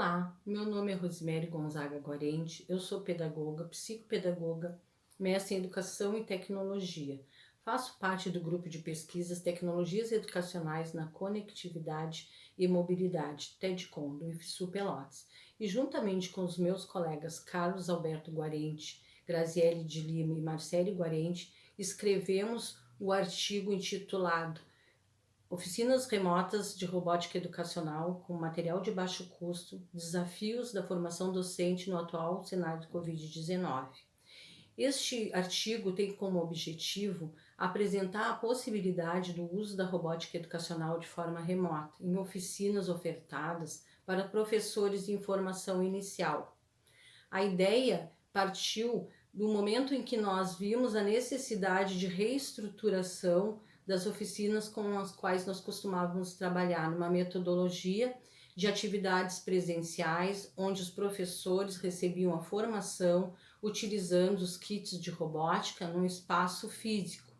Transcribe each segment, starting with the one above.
Olá, meu nome é Rosemary Gonzaga Guarente, eu sou pedagoga, psicopedagoga, mestre em Educação e Tecnologia. Faço parte do grupo de pesquisas Tecnologias Educacionais na Conectividade e Mobilidade, TEDCOM, do IFSU Pelotas. E juntamente com os meus colegas Carlos Alberto Guarente, Graziele de Lima e Marcele Guarente, escrevemos o artigo intitulado Oficinas remotas de robótica educacional com material de baixo custo, desafios da formação docente no atual cenário de Covid-19. Este artigo tem como objetivo apresentar a possibilidade do uso da robótica educacional de forma remota em oficinas ofertadas para professores de formação inicial. A ideia partiu do momento em que nós vimos a necessidade de reestruturação das oficinas com as quais nós costumávamos trabalhar numa metodologia de atividades presenciais, onde os professores recebiam a formação utilizando os kits de robótica num espaço físico.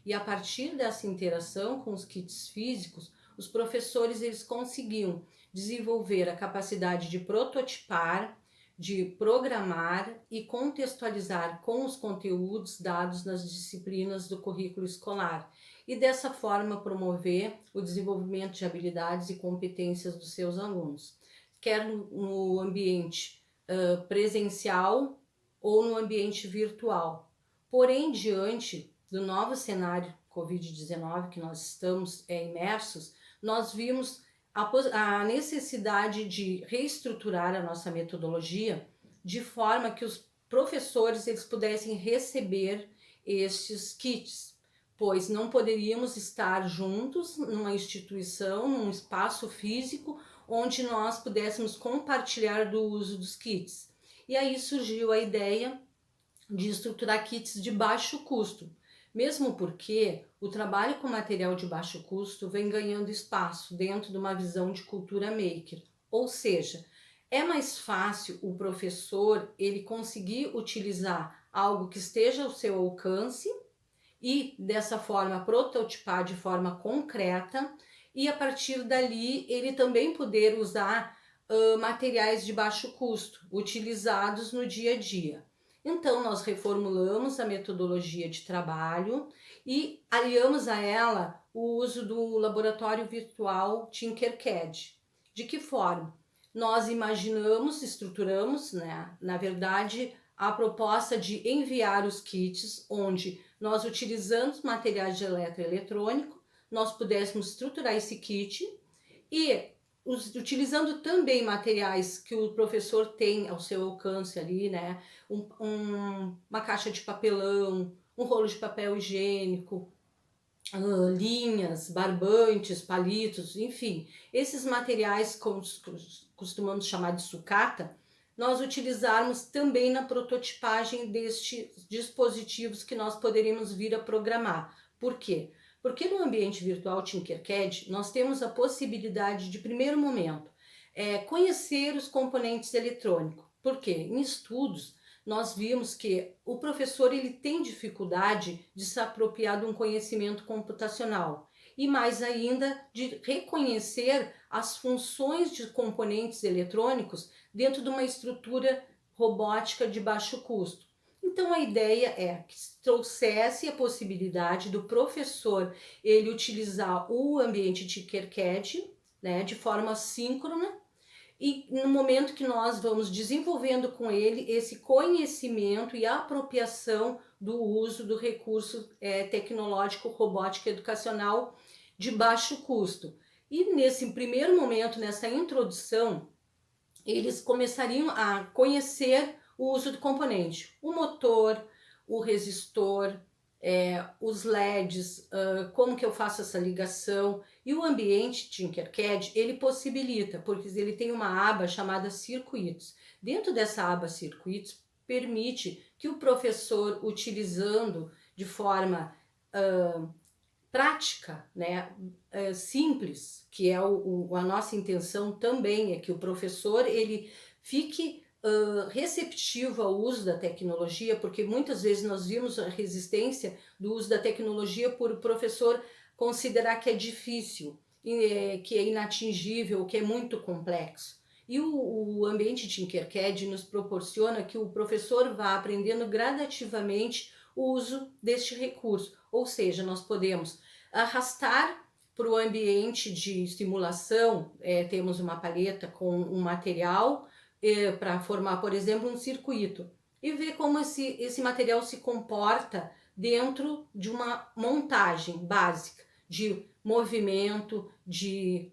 E a partir dessa interação com os kits físicos, os professores eles conseguiam desenvolver a capacidade de prototipar, de programar e contextualizar com os conteúdos dados nas disciplinas do currículo escolar e dessa forma promover o desenvolvimento de habilidades e competências dos seus alunos, quer no ambiente presencial ou no ambiente virtual. Porém, diante do novo cenário Covid-19 que nós estamos imersos, nós vimos a necessidade de reestruturar a nossa metodologia de forma que os professores eles pudessem receber estes kits, pois não poderíamos estar juntos numa instituição, num espaço físico, onde nós pudéssemos compartilhar do uso dos kits. E aí surgiu a ideia de estruturar kits de baixo custo, mesmo porque o trabalho com material de baixo custo vem ganhando espaço dentro de uma visão de cultura maker, ou seja, é mais fácil o professor ele conseguir utilizar algo que esteja ao seu alcance e dessa forma prototipar de forma concreta e a partir dali ele também poder usar materiais de baixo custo utilizados no dia a dia. Então, nós reformulamos a metodologia de trabalho e aliamos a ela o uso do laboratório virtual Tinkercad. De que forma? Nós imaginamos, estruturamos, na verdade, a proposta de enviar os kits, onde nós utilizando materiais de eletroeletrônico, nós pudéssemos estruturar esse kit e utilizando também materiais que o professor tem ao seu alcance ali, uma caixa de papelão, um rolo de papel higiênico, linhas, barbantes, palitos, enfim. Esses materiais, como costumamos chamar de sucata, nós utilizarmos também na prototipagem destes dispositivos que nós poderíamos vir a programar. Por quê? Porque no ambiente virtual Tinkercad, nós temos a possibilidade de, primeiro momento, conhecer os componentes eletrônicos. Por quê? Em estudos, nós vimos que o professor ele tem dificuldade de se apropriar de um conhecimento computacional e mais ainda de reconhecer as funções de componentes eletrônicos dentro de uma estrutura robótica de baixo custo. Então a ideia é que trouxesse a possibilidade do professor ele utilizar o ambiente Tinkercad, de forma síncrona, e no momento que nós vamos desenvolvendo com ele esse conhecimento e apropriação do uso do recurso tecnológico robótica educacional de baixo custo. E nesse primeiro momento, nessa introdução, eles começariam a conhecer o uso do componente, o motor, o resistor, os LEDs, como que eu faço essa ligação. E o ambiente Tinkercad, ele possibilita, porque ele tem uma aba chamada circuitos. Dentro dessa aba circuitos, permite que o professor, utilizando de forma prática, simples, que é a nossa intenção também, é que o professor ele fique receptivo ao uso da tecnologia, porque muitas vezes nós vimos a resistência do uso da tecnologia por o professor considerar que é difícil, que é inatingível, que é muito complexo. E o ambiente Tinkercad nos proporciona que o professor vá aprendendo gradativamente o uso deste recurso. Ou seja, nós podemos arrastar para o ambiente de simulação, temos uma paleta com um material para formar, por exemplo, um circuito. E ver como esse material se comporta dentro de uma montagem básica de movimento, de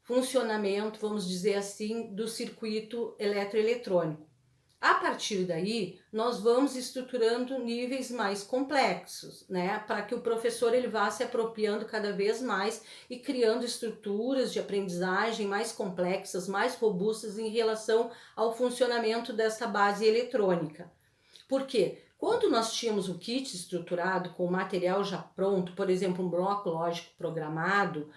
funcionamento, vamos dizer assim, do circuito eletroeletrônico. A partir daí, nós vamos estruturando níveis mais complexos, né, para que o professor ele vá se apropriando cada vez mais e criando estruturas de aprendizagem mais complexas, mais robustas em relação ao funcionamento dessa base eletrônica. Por quê? Quando nós tínhamos o kit estruturado com o material já pronto, por exemplo, um bloco lógico programado,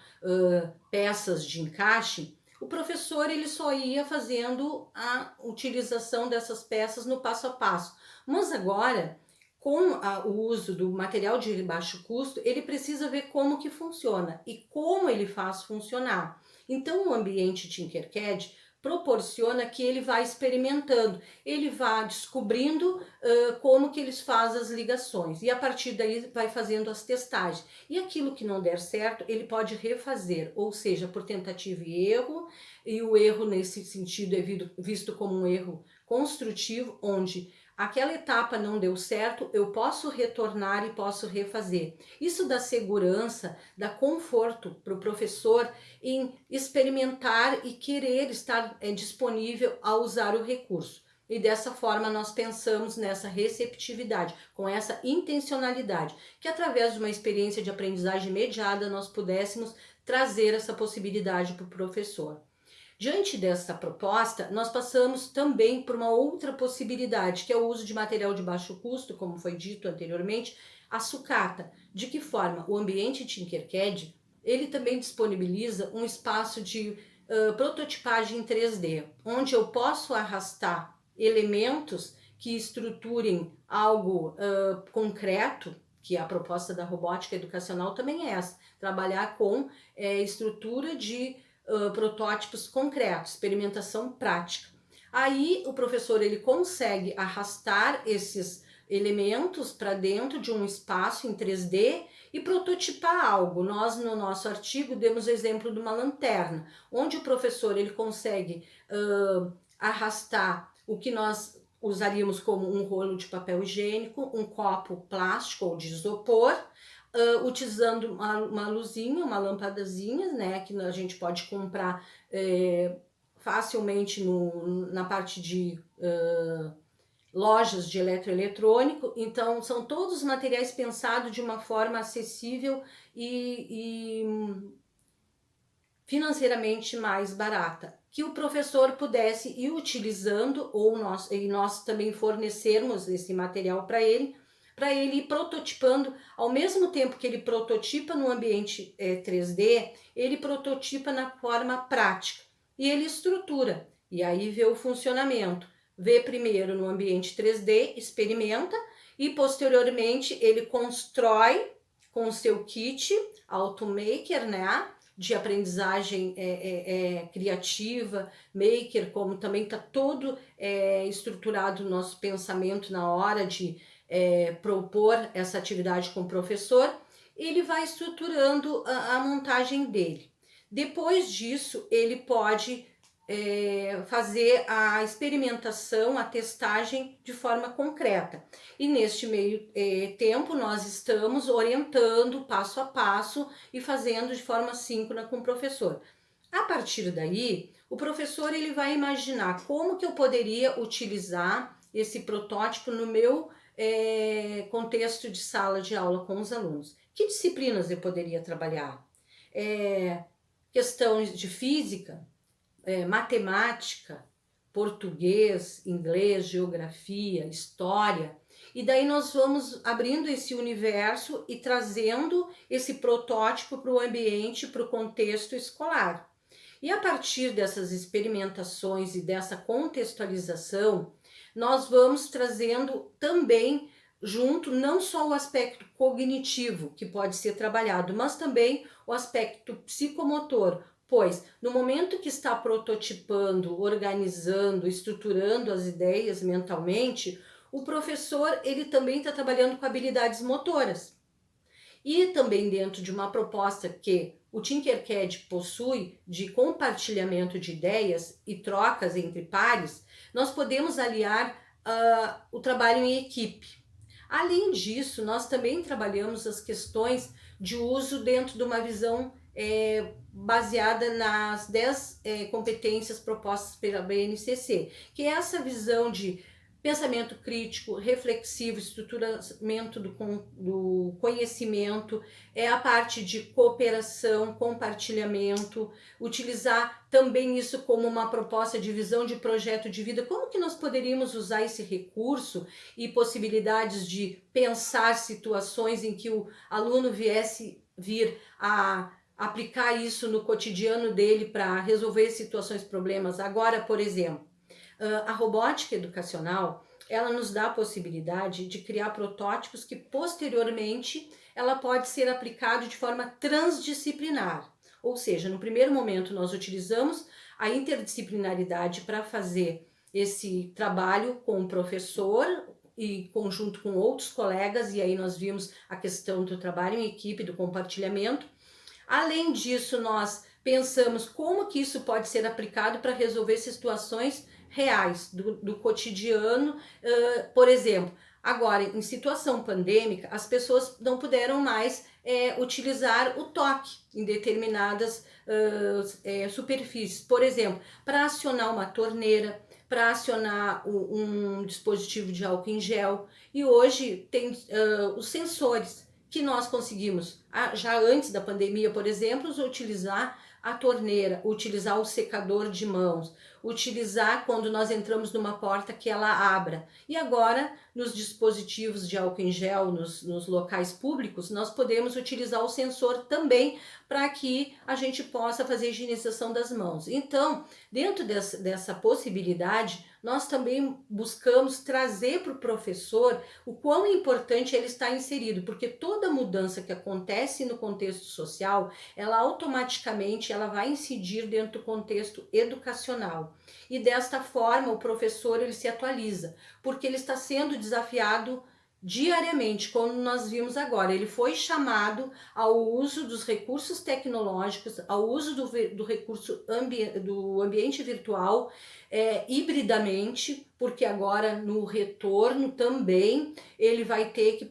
peças de encaixe, o professor ele só ia fazendo a utilização dessas peças no passo a passo. Mas agora, com o uso do material de baixo custo, ele precisa ver como que funciona e como ele faz funcionar. Então, o ambiente Tinkercad proporciona que ele vai experimentando, ele vai descobrindo como que eles fazem as ligações e a partir daí vai fazendo as testagens. E aquilo que não der certo, ele pode refazer, ou seja, por tentativa e erro, e o erro nesse sentido é visto como um erro construtivo, onde aquela etapa não deu certo, eu posso retornar e posso refazer. Isso dá segurança, dá conforto para o professor em experimentar e querer estar disponível a usar o recurso. E dessa forma nós pensamos nessa receptividade, com essa intencionalidade, que através de uma experiência de aprendizagem mediada nós pudéssemos trazer essa possibilidade para o professor. Diante dessa proposta, nós passamos também por uma outra possibilidade, que é o uso de material de baixo custo, como foi dito anteriormente, a sucata. De que forma? O ambiente Tinkercad, ele também disponibiliza um espaço de prototipagem em 3D, onde eu posso arrastar elementos que estruturem algo concreto, que a proposta da robótica educacional também é essa, trabalhar com estrutura de protótipos concretos, experimentação prática. Aí o professor ele consegue arrastar esses elementos para dentro de um espaço em 3D e prototipar algo. Nós no nosso artigo demos o exemplo de uma lanterna, onde o professor ele consegue arrastar o que nós usaríamos como um rolo de papel higiênico, um copo plástico ou de isopor, utilizando uma luzinha, uma lâmpadazinha, né, que a gente pode comprar facilmente na parte de lojas de eletroeletrônico. Então são todos materiais pensados de uma forma acessível e financeiramente mais barata, que o professor pudesse ir utilizando, ou nós também fornecermos esse material para ele ir prototipando, ao mesmo tempo que ele prototipa no ambiente 3D, ele prototipa na forma prática e ele estrutura, e aí vê o funcionamento, vê primeiro no ambiente 3D, experimenta e posteriormente ele constrói com o seu kit Automaker, né, de aprendizagem criativa, maker, como também está todo estruturado o nosso pensamento na hora de propor essa atividade com o professor, ele vai estruturando a montagem dele. Depois disso, ele pode fazer a experimentação, a testagem de forma concreta. E neste meio tempo, nós estamos orientando passo a passo e fazendo de forma síncrona com o professor. A partir daí, o professor ele vai imaginar como que eu poderia utilizar esse protótipo no meu contexto de sala de aula com os alunos. Que disciplinas eu poderia trabalhar? Questões de física, matemática, português, inglês, geografia, história. E daí nós vamos abrindo esse universo e trazendo esse protótipo para o ambiente, para o contexto escolar. E a partir dessas experimentações e dessa contextualização, nós vamos trazendo também junto não só o aspecto cognitivo que pode ser trabalhado, mas também o aspecto psicomotor, Pois, no momento que está prototipando, organizando, estruturando as ideias mentalmente, o professor ele também está trabalhando com habilidades motoras. E também dentro de uma proposta que o Tinkercad possui de compartilhamento de ideias e trocas entre pares, nós podemos aliar o trabalho em equipe. Além disso, nós também trabalhamos as questões de uso dentro de uma visão baseada nas 10 competências propostas pela BNCC, que é essa visão de pensamento crítico, reflexivo, estruturamento do conhecimento, é a parte de cooperação, compartilhamento, utilizar também isso como uma proposta de visão de projeto de vida. Como que nós poderíamos usar esse recurso e possibilidades de pensar situações em que o aluno viesse vir a aplicar isso no cotidiano dele para resolver situações, problemas. Agora, por exemplo, a robótica educacional, ela nos dá a possibilidade de criar protótipos que posteriormente ela pode ser aplicado de forma transdisciplinar. Ou seja, no primeiro momento nós utilizamos a interdisciplinaridade para fazer esse trabalho com o professor e conjunto com outros colegas, e aí nós vimos a questão do trabalho em equipe, do compartilhamento. Além disso, nós pensamos como que isso pode ser aplicado para resolver situações reais do cotidiano. Por exemplo, agora em situação pandêmica, as pessoas não puderam mais utilizar o toque em determinadas superfícies. Por exemplo, para acionar uma torneira, para acionar um dispositivo de álcool em gel. E hoje tem os sensores que nós conseguimos, já antes da pandemia, por exemplo, utilizar a torneira, utilizar o secador de mãos, utilizar quando nós entramos numa porta que ela abra. E agora, nos dispositivos de álcool em gel, nos locais públicos, nós podemos utilizar o sensor também para que a gente possa fazer a higienização das mãos. Então, dentro dessa possibilidade, nós também buscamos trazer para o professor o quão importante ele está inserido, porque toda mudança que acontece no contexto social, ela automaticamente ela vai incidir dentro do contexto educacional. E desta forma, o professor ele se atualiza, porque ele está sendo desafiado diariamente, como nós vimos agora. Ele foi chamado ao uso dos recursos tecnológicos, ao uso do recurso do ambiente virtual, hibridamente, porque agora no retorno também ele vai ter que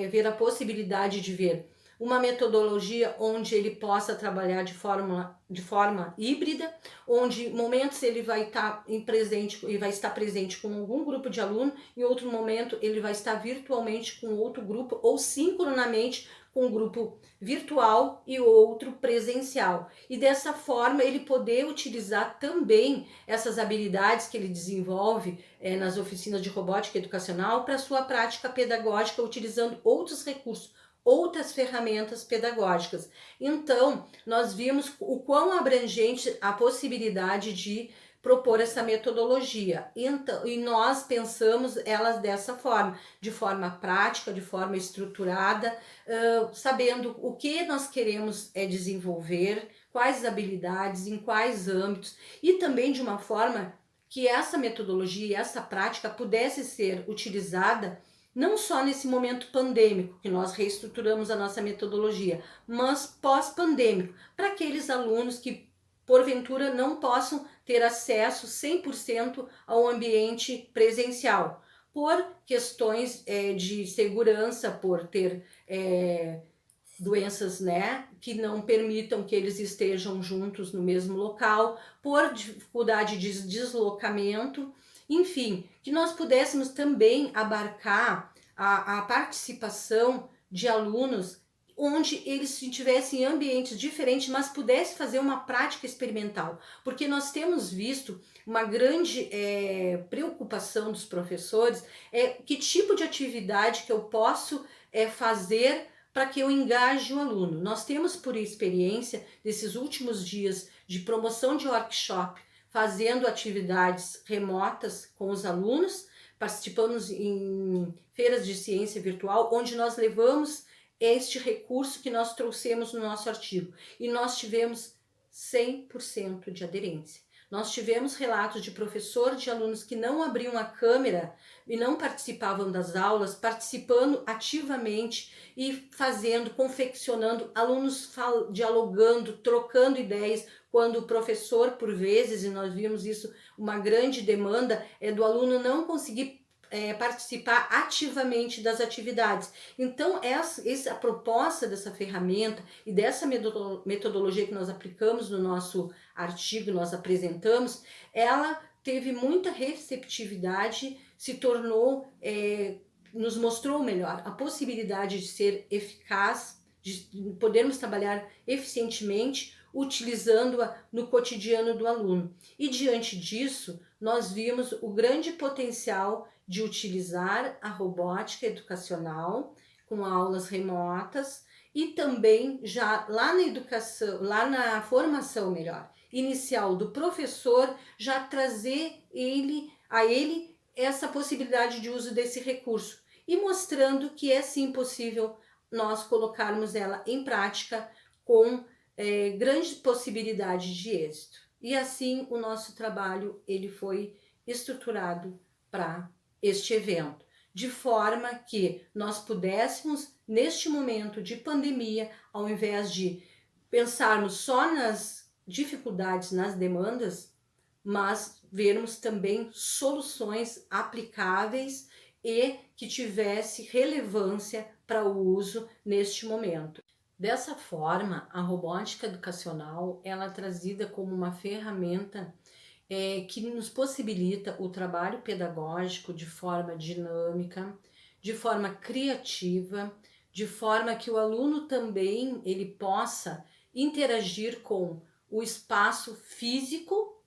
ver a possibilidade de ver uma metodologia onde ele possa trabalhar de forma híbrida, onde momentos ele vai estar presente com algum grupo de aluno, em outro momento ele vai estar virtualmente com outro grupo ou sincronamente com um grupo virtual e outro presencial. E dessa forma ele poder utilizar também essas habilidades que ele desenvolve nas oficinas de robótica educacional para sua prática pedagógica, utilizando outros recursos, outras ferramentas pedagógicas. Então, nós vimos o quão abrangente a possibilidade de propor essa metodologia. Então, e nós pensamos elas dessa forma, de forma prática, de forma estruturada, sabendo o que nós queremos desenvolver, quais habilidades, em quais âmbitos, e também de uma forma que essa metodologia e essa prática pudesse ser utilizada não só nesse momento pandêmico, que nós reestruturamos a nossa metodologia, mas pós-pandêmico, para aqueles alunos que porventura não possam ter acesso 100% ao ambiente presencial, por questões de segurança, por ter doenças, né, que não permitam que eles estejam juntos no mesmo local, por dificuldade de deslocamento, enfim, que nós pudéssemos também abarcar a participação de alunos onde eles tivessem ambientes diferentes, mas pudesse fazer uma prática experimental, porque nós temos visto uma grande preocupação dos professores, que tipo de atividade que eu posso fazer para que eu engaje o aluno. Nós temos por experiência desses últimos dias de promoção de workshop, fazendo atividades remotas com os alunos, participamos em feiras de ciência virtual, onde nós levamos este recurso que nós trouxemos no nosso artigo. E nós tivemos 100% de aderência. Nós tivemos relatos de professor de alunos que não abriam a câmera e não participavam das aulas, participando ativamente e fazendo, confeccionando, alunos dialogando, trocando ideias, quando o professor, por vezes, e nós vimos isso, uma grande demanda, é do aluno não conseguir participar ativamente das atividades. Então, essa proposta dessa ferramenta e dessa metodologia que nós aplicamos no nosso artigo, nós apresentamos, ela teve muita receptividade, se tornou, nos mostrou melhor a possibilidade de ser eficaz, de podermos trabalhar eficientemente, utilizando-a no cotidiano do aluno. E diante disso, nós vimos o grande potencial de utilizar a robótica educacional com aulas remotas e também já lá na educação, lá na formação melhor, inicial do professor, já trazer a ele essa possibilidade de uso desse recurso e mostrando que é sim possível nós colocarmos ela em prática com grande possibilidade de êxito. E assim o nosso trabalho ele foi estruturado para este evento, de forma que nós pudéssemos, neste momento de pandemia, ao invés de pensarmos só nas dificuldades, nas demandas, mas vermos também soluções aplicáveis e que tivesse relevância para o uso neste momento. Dessa forma, a robótica educacional ela é trazida como uma ferramenta que nos possibilita o trabalho pedagógico de forma dinâmica, de forma criativa, de forma que o aluno também ele possa interagir com o espaço físico,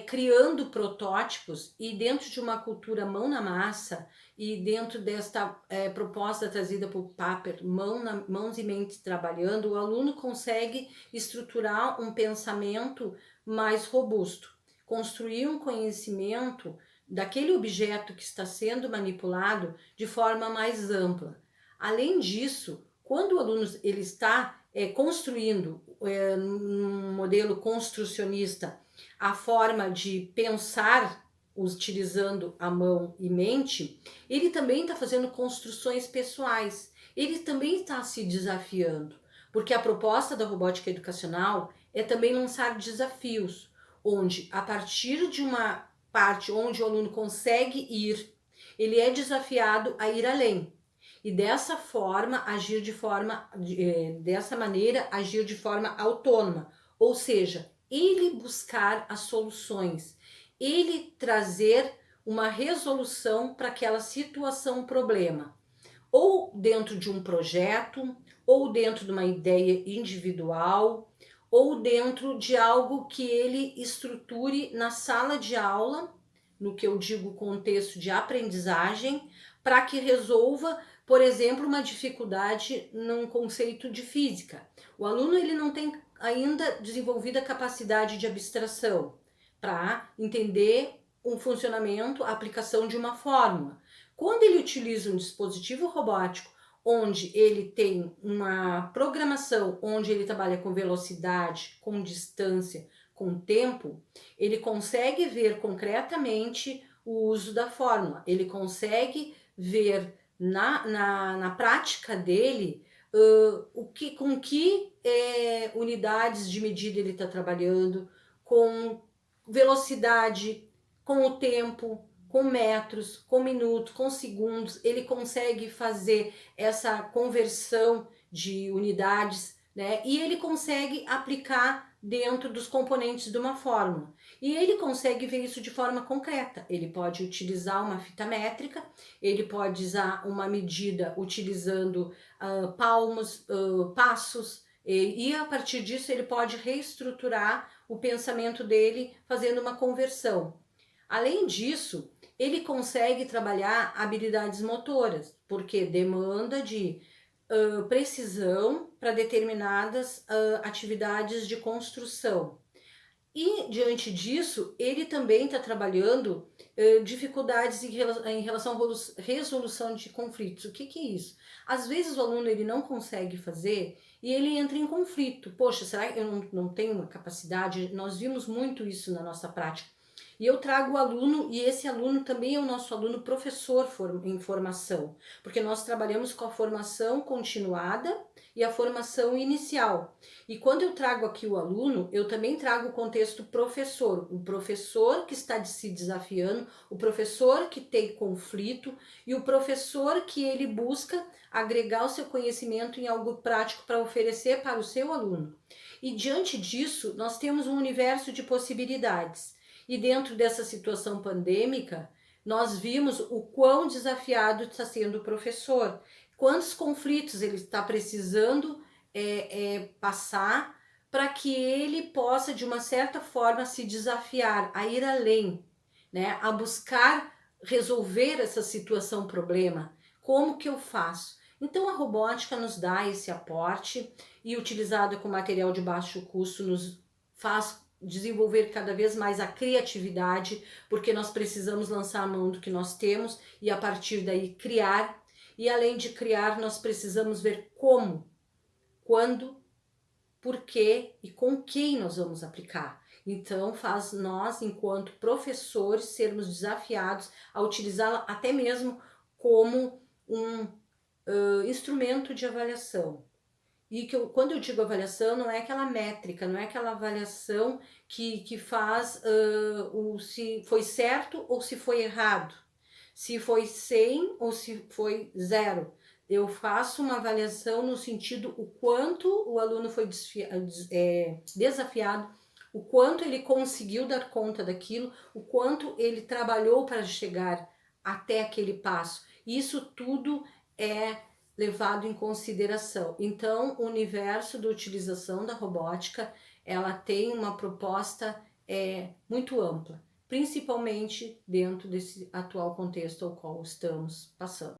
criando protótipos e dentro de uma cultura mão na massa e dentro desta proposta trazida por Papert, mãos e mentes trabalhando, o aluno consegue estruturar um pensamento mais robusto, construir um conhecimento daquele objeto que está sendo manipulado de forma mais ampla. Além disso, quando o aluno ele está construindo um modelo construcionista a forma de pensar utilizando a mão e mente, ele também está fazendo construções pessoais, ele também está se desafiando, porque a proposta da robótica educacional é também lançar desafios, onde a partir de uma parte onde o aluno consegue ir, ele é desafiado a ir além. E dessa forma, dessa maneira, agir de forma autônoma, ou seja, ele buscar as soluções, ele trazer uma resolução para aquela situação, problema, ou dentro de um projeto, ou dentro de uma ideia individual, ou dentro de algo que ele estruture na sala de aula, no que eu digo contexto de aprendizagem, para que resolva, por exemplo, uma dificuldade num conceito de física. O aluno ele não tem ainda desenvolvida a capacidade de abstração para entender um funcionamento, a aplicação de uma fórmula. Quando ele utiliza um dispositivo robótico, onde ele tem uma programação, onde ele trabalha com velocidade, com distância, com tempo, ele consegue ver concretamente o uso da fórmula, ele consegue ver na prática dele com que unidades de medida ele está trabalhando, com velocidade, com o tempo, com metros, com minutos, com segundos, ele consegue fazer essa conversão de unidades, né? E ele consegue aplicar dentro dos componentes de uma fórmula. E ele consegue ver isso de forma concreta. Ele pode utilizar uma fita métrica, ele pode usar uma medida utilizando palmos, passos, e a partir disso ele pode reestruturar o pensamento dele fazendo uma conversão. Além disso, ele consegue trabalhar habilidades motoras, porque demanda de precisão para determinadas atividades de construção. E diante disso, ele também está trabalhando dificuldades em relação à resolução de conflitos. O que é isso? Às vezes o aluno ele não consegue fazer e ele entra em conflito. Poxa, será que eu não tenho uma capacidade? Nós vimos muito isso na nossa prática. E eu trago o aluno, e esse aluno também é o nosso aluno professor em formação, porque nós trabalhamos com a formação continuada e a formação inicial. E quando eu trago aqui o aluno, eu também trago o contexto professor, o professor que está se desafiando, o professor que tem conflito e o professor que ele busca agregar o seu conhecimento em algo prático para oferecer para o seu aluno. E diante disso, nós temos um universo de possibilidades. E dentro dessa situação pandêmica, nós vimos o quão desafiado está sendo o professor, quantos conflitos ele está precisando passar para que ele possa, de uma certa forma, se desafiar a ir além, né? A buscar resolver essa situação, problema. Como que eu faço? Então a robótica nos dá esse aporte e utilizada com material de baixo custo nos faz desenvolver cada vez mais a criatividade, porque nós precisamos lançar a mão do que nós temos e a partir daí criar. E além de criar, nós precisamos ver como, quando, por quê e com quem nós vamos aplicar. Então faz nós, enquanto professores, sermos desafiados a utilizá-la até mesmo como um instrumento de avaliação. E quando eu digo avaliação, não é aquela métrica, não é aquela avaliação que faz se foi certo ou se foi errado, se foi 100 ou se foi 0. Eu faço uma avaliação no sentido o quanto o aluno foi desafiado, o quanto ele conseguiu dar conta daquilo, o quanto ele trabalhou para chegar até aquele passo. Isso tudo é levado em consideração. Então, o universo da utilização da robótica, ela tem uma proposta muito ampla, principalmente dentro desse atual contexto ao qual estamos passando.